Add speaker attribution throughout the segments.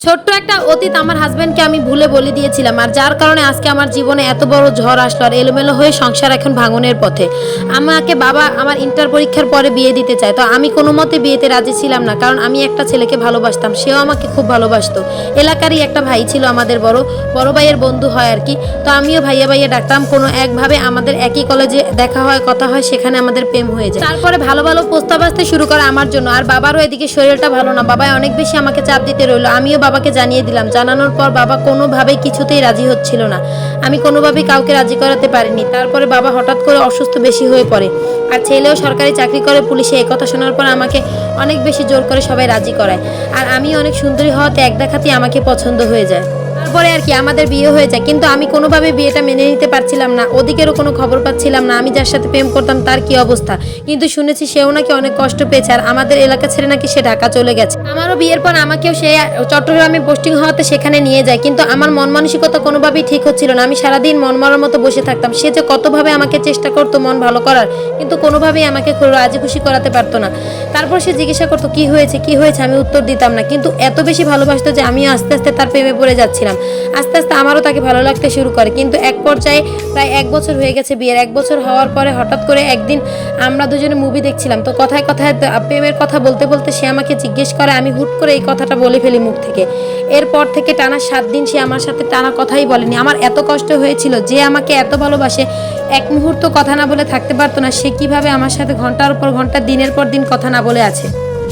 Speaker 1: ছোট্ট একটা অতীত আমার হাজব্যান্ডকে আমি ভুলে বলে দিয়েছিলাম, আর যার কারণে আজকে আমার জীবনে এত বড় ঝড় আসলো আর এলোমেলো হয়ে সংসার এখন ভাঙনের পথে। আমাকে বাবা আমার ইন্টার পরীক্ষার পরে বিয়ে দিতে চায়, তো আমি কোনো মতে বিয়েতে রাজি ছিলাম না, কারণ আমি একটা ছেলেকে ভালোবাসতাম, সেও আমাকে খুব ভালোবাসতো। এলাকারই একটা ভাই ছিল, আমাদের বড় বড় ভাইয়ের বন্ধু হয় আর কি। তো আমিও ভাইয়া ভাইয়া ডাকতাম, কোনো একভাবে আমাদের একই কলেজে দেখা হয়, কথা হয়, সেখানে আমাদের প্রেম হয়ে যায়। তারপরে ভালো ভালো প্রস্তাব আসতে শুরু করে আমার জন্য, আর বাবারও এদিকে শরীরটা ভালো না, বাবা অনেক বেশি আমাকে চাপ দিতে রইলো। আমিও বাবাকে জানিয়ে দিলাম, জানানোর পর বাবা কোনোভাবেই কিছুতেই রাজি হচ্ছিল না। আমি কোনোভাবেই কাউকে রাজি করাতে পারিনি। তারপরে বাবা হঠাৎ করে অসুস্থ বেশি হয়ে পড়ে, আর ছেলেও সরকারি চাকরি করে পুলিশে। এই কথা শোনার পর আমাকে অনেক বেশি জোর করে সবাই রাজি করায়, আর আমি অনেক সুন্দরী হওয়াতে এক দেখাতেই আমাকে পছন্দ হয়ে যায়। তারপরে আর কি আমাদের বিয়ে হয়ে যায়, কিন্তু আমি কোনোভাবে বিয়েটা মেনে নিতে পারছিলাম না। ওদিকেরও কোনো খবর পাচ্ছিলাম না আমি যার সাথে প্রেম করতাম তার কি অবস্থা, কিন্তু শুনেছি সেও নাকি অনেক কষ্ট পেয়েছে, আর আমাদের এলাকা ছেড়ে নাকি সে ঢাকা চলে গেছে। আমারও বিয়ের পর আমাকেও সে চট্টগ্রামে পোস্টিং হওয়াতে সেখানে নিয়ে যায়, কিন্তু আমার মন মানসিকতা কোনোভাবেই ঠিক হচ্ছিল না। আমি সারাদিন মন মরার মতো বসে থাকতাম। সে যে কতভাবে আমাকে চেষ্টা করতো মন ভালো করার, কিন্তু কোনোভাবেই আমাকে রাজি খুশি করাতে পারতো না। তারপর সে জিজ্ঞাসা করতো কি হয়েছে কি হয়েছে, আমি উত্তর দিতাম না, কিন্তু এত বেশি ভালোবাসতো যে আমি আস্তে আস্তে তার প্রেমে পড়ে যাচ্ছিলাম। আস্তে আস্তে আমারও তাকে ভালো লাগতে শুরু করে, কিন্তু এক পর্যায়ে প্রায় 1 বছর হয়ে গেছে বিয়ের। 1 বছর হওয়ার পরে হঠাৎ করে একদিন আমরা দুজনে মুভি দেখছিলাম, তো কথায় কথায় প্রেমের কথা বলতে বলতে সে আমাকে জিজ্ঞেস করে, আমি হুট করে এই কথাটা বলে ফেলি মুখ থেকে। এরপর থেকে টানা 7 দিন সে আমার সাথে টানা কথাই বলেনি। আমার এত কষ্ট হয়েছিল, যে আমাকে এত ভালোবাসে, এক মুহূর্ত কথা না বলে থাকতে পারতো না, সে কিভাবে আমার সাথে ঘন্টার পর ঘন্টা দিনের পর দিন কথা না বলে আছে।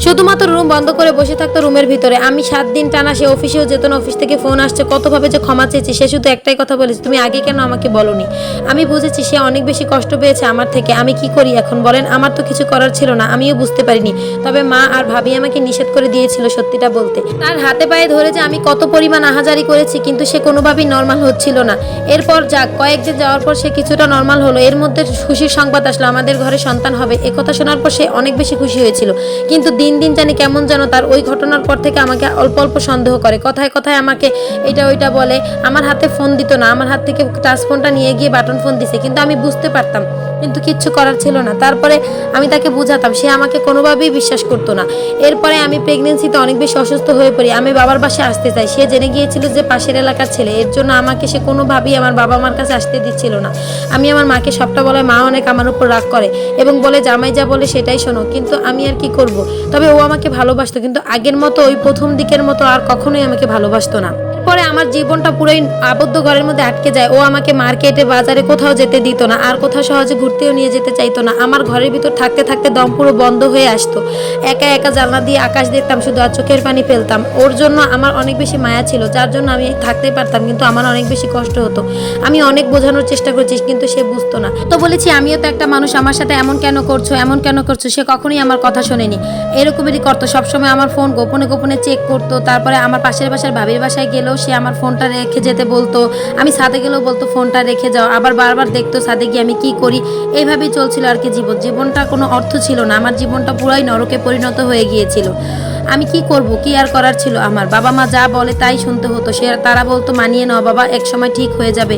Speaker 1: শুধুমাত্র রুম বন্ধ করে বসে থাকতো রুমের ভিতরে। আমি 7 দিন টানা, সে অফিসেও যেত না, অফিস থেকে ফোন আসছে, কতভাবে যে ক্ষমা চেয়েছি। সে শুধু একটাই কথা বলেছে, তুমি আগে কেন আমাকে বলোনি। আমি বুঝেছি সে অনেক বেশি কষ্ট পেয়েছে আমার থেকে। আমি কি করি এখন বলেন, আমার তো কিছু করার ছিল না, আমিও বুঝতে পারিনি। তবে মা আর ভাবি আমাকে নিষেধ করে দিয়েছিল সত্যিটা বলতে। তার হাতে পায়ে ধরে যে আমি কত পরিমাণ আহাজারি করেছি, কিন্তু সে কোনোভাবেই নর্মাল হচ্ছিল না। এরপর যাক কয়েকদিন যাওয়ার পর সে কিছুটা নর্মাল হলো। এর মধ্যে খুশির সংবাদ আসলো, আমাদের ঘরে সন্তান হবে। একথা শোনার পর সে অনেক বেশি খুশি হয়েছিল, কিন্তু দিন দিন জানি কেমন যেন তার ওই ঘটনার পর থেকে আমাকে অল্প অল্প সন্দেহ করে। কথায় কথায় আমাকে এটা ওইটা বলে। আমার হাতে ফোন দিত না, আমার হাত থেকে টাচ ফোনটা নিয়ে গিয়ে বাটন ফোন দিছে, কিন্তু আমি বুঝতে পারতাম, কিন্তু কিচ্ছু করার ছিল না। তারপরে আমি তাকে বুঝাতাম, সে আমাকে কোনোভাবেই বিশ্বাস করতো না। এরপরে আমি প্রেগনেন্সিতে অনেক বেশি অসুস্থ হয়ে পড়ি। আমি বাবার বাসায় আসতে চাই, সে জেনে গিয়েছিল যে পাশের এলাকার ছেলে, এর জন্য আমাকে সে কোনোভাবেই আমার বাবা মার কাছে আসতে দিচ্ছিল না। আমি আমার মাকে সবটা বলে, মা অনেক আমার উপর রাগ করে এবং বলে জামাই যা বলে সেটাই শোনো, কিন্তু আমি আর কি করব। তবে ও আমাকে ভালোবাসতো, কিন্তু আগের মতো ওই প্রথম দিকের মতো আর কখনোই আমাকে ভালোবাসতো না। পরে আমার জীবনটা পুরোই আবদ্ধ ঘরের মধ্যে আটকে যায়। ও আমাকে মার্কেটে বাজারে কোথাও যেতে দিত না, আর কোথাও সহজে ঘুরতেও নিয়ে যেতে চাইতো না। আমার ঘরের ভিতর থাকতে থাকতে দম পুরো বন্ধ হয়ে আসতো। একা একা জানলা দিয়ে আকাশ দেখতাম শুধু, আর চোখের পানি ফেলতাম। ওর জন্য আমার অনেক বেশি মায়া ছিল, যার জন্য আমি থাকতেই পারতাম, কিন্তু আমার অনেক বেশি কষ্ট হতো। আমি অনেক বোঝানোর চেষ্টা করছি, কিন্তু সে বুঝতো না। তো বলেছি আমিও তো একটা মানুষ, আমার সাথে এমন কেন করছো এমন কেন করছো। সে কখনোই আমার কথা শোনেনি, এরকমই করতো। সবসময় আমার ফোন গোপনে গোপনে চেক করতো। তারপরে আমার পাশের বাসার ভাবির বাসায় গেলেও সে আমার ফোনটা রেখে যেতে বলতো। আমি ছাদে গেলেও বলতো ফোনটা রেখে যাও, আবার বারবার দেখতো ছাদে গিয়ে আমি কি করি। এইভাবেই চলছিল আর কি জীবনটা কোনো অর্থ ছিল না। আমার জীবনটা পুরাই নরকে পরিণত হয়ে গিয়েছিল। আমি কি করব, কি আর করার ছিল। আমার বাবা মা যা বলে তাই শুনতে হতো। তারা বলতো মানিয়ে নাও বাবা, এক সময় ঠিক হয়ে যাবে।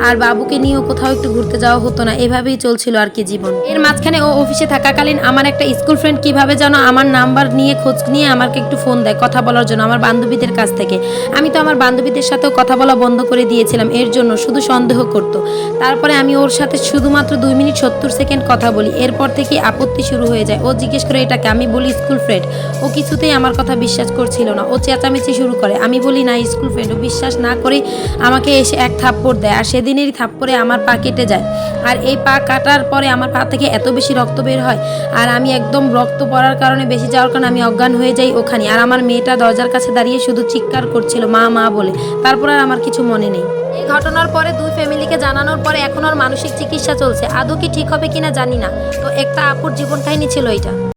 Speaker 1: আর বাবুকে নিয়েও কোথাও একটু ঘুরতে যাওয়া হতো না। এভাবেই চলছিল আর কি জীবন। এর মাঝখানে ও অফিসে থাকাকালীন আমার একটা স্কুল ফ্রেন্ড কিভাবে যেন আমার নাম্বার নিয়ে খোঁজ নিয়ে আমাকে একটু ফোন দেয় কথা বলার জন্য, আমার বান্ধবীদের কাছ থেকে। আমি তো আমার বান্ধবীদের সাথেও কথা বলা বন্ধ করে দিয়েছিলাম এর জন্য, শুধু সন্দেহ করতো। তারপরে আমি ওর সাথে শুধুমাত্র 2 মিনিট 70 সেকেন্ড কথা বলি। এরপর থেকে আপত্তি শুরু হয়ে যায়। ও জিজ্ঞেস করে এটাকে, আমি বলি স্কুল ফ্রেন্ড। ও কিছুতেই আমার কথা বিশ্বাস করছিল না, ও চেঁচামেচি শুরু করে। আমি বলি না স্কুল ফ্রেন্ড। ও বিশ্বাস না করে আমাকে এসে এক থাপ্পড় দেয়, আর সেদিনেরই থাপ্পড়ে আমার পা কেটে যায়। আর এই পা কাটার পরে আমার পা থেকে এত বেশি রক্ত বের হয়, আর আমি একদম রক্ত পড়ার কারণে বেশি যাওয়ার কারণে আমি অজ্ঞান হয়ে যাই ওখানে। আর আমার মেয়েটা দরজার কাছে দাঁড়িয়ে শুধু চিৎকার করছিল মা মা বলে। তারপর আর আমার কিছু মনে নেই। এই ঘটনার পরে 2 ফ্যামিলিকে জানানোর পরে এখন ওর মানসিক চিকিৎসা চলছে। আদৌ কি ঠিক হবে কিনা জানি না। তো একটা আপুর জীবন কাহিনী ছিল এটা।